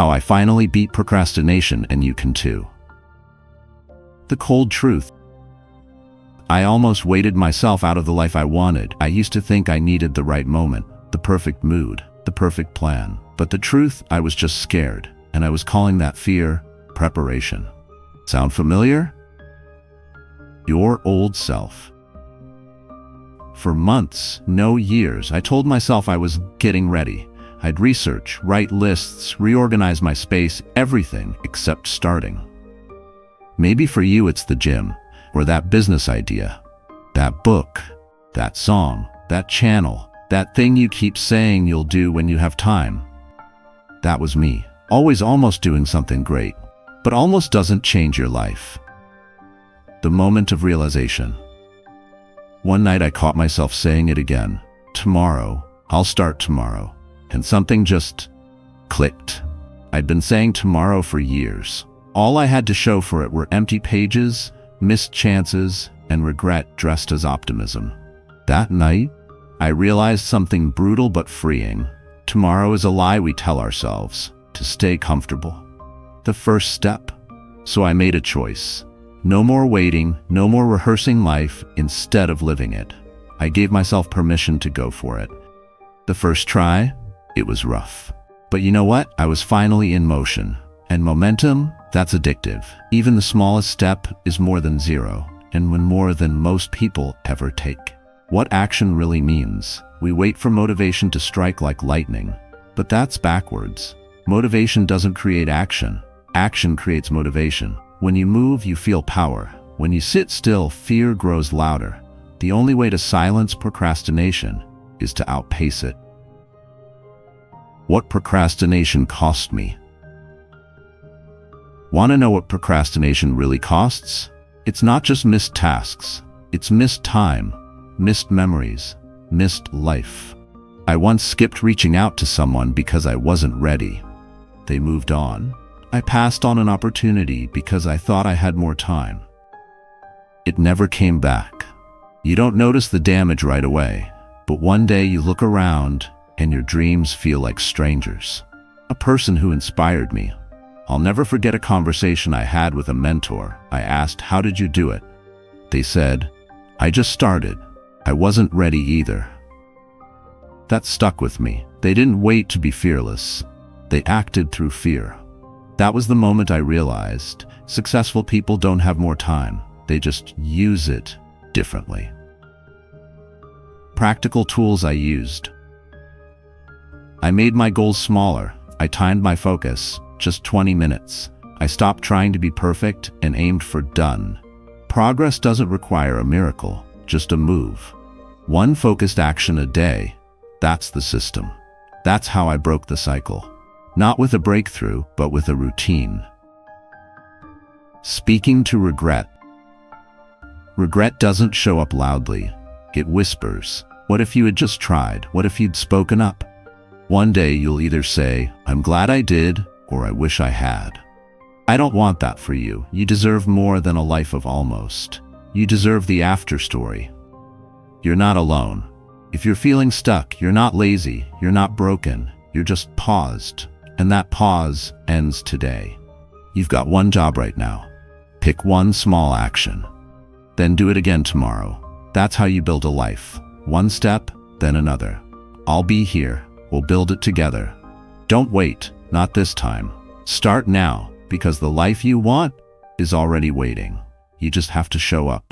how I finally beat procrastination, and you can too. The cold truth. I almost waited myself out of the life I wanted. I used to think I needed the right moment, the perfect mood, the perfect plan. But the truth, I was just scared, and I was calling that fear preparation. Sound familiar? Your old self. For months, no years, I told myself I was getting ready. I'd research, write lists, reorganize my space, everything except starting. Maybe for you it's the gym, or that business idea, that book, that song, that channel, that thing you keep saying you'll do when you have time. That was me, always almost doing something great, but almost doesn't change your life. The moment of realization. One night I caught myself saying it again. Tomorrow, I'll start tomorrow. And something just clicked. I'd been saying tomorrow for years. All I had to show for it were empty pages, missed chances, and regret dressed as optimism. That night, I realized something brutal but freeing. Tomorrow is a lie we tell ourselves to stay comfortable. The first step. So I made a choice. No more waiting, no more rehearsing life instead of living it. I gave myself permission to go for it. The first try, it was rough. But you know what? I was finally in motion. And momentum, that's addictive. Even the smallest step is more than zero, and when more than most people ever take. What action really means. We wait for motivation to strike like lightning. But that's backwards. Motivation doesn't create action. Action creates motivation. When you move, you feel power. When you sit still, fear grows louder. The only way to silence procrastination is to outpace it. What procrastination cost me. Want to know what procrastination really costs? It's not just missed tasks. It's missed time, missed memories, missed life. I once skipped reaching out to someone because I wasn't ready. They moved on. I passed on an opportunity because I thought I had more time. It never came back. You don't notice the damage right away, but one day you look around and your dreams feel like strangers. A person who inspired me. I'll never forget a conversation I had with a mentor. I asked, "How did you do it?" They said, "I just started. I wasn't ready either." That stuck with me. They didn't wait to be fearless. They acted through fear. That was the moment I realized successful people don't have more time. They just use it differently. Practical tools I used. I made my goals smaller. I timed my focus, just 20 minutes. I stopped trying to be perfect and aimed for done. Progress doesn't require a miracle, just a move. One focused action a day. That's the system. That's how I broke the cycle. Not with a breakthrough, but with a routine. Speaking to regret. Regret doesn't show up loudly. It whispers. What if you had just tried? What if you'd spoken up? One day you'll either say, "I'm glad I did," or "I wish I had." I don't want that for you. You deserve more than a life of almost. You deserve the after story. You're not alone. If you're feeling stuck, you're not lazy, you're not broken, you're just paused. And that pause ends today. You've got one job right now. Pick one small action. Then do it again tomorrow. That's how you build a life. One step, then another. I'll be here. We'll build it together. Don't wait, not this time. Start now, because the life you want is already waiting. You just have to show up.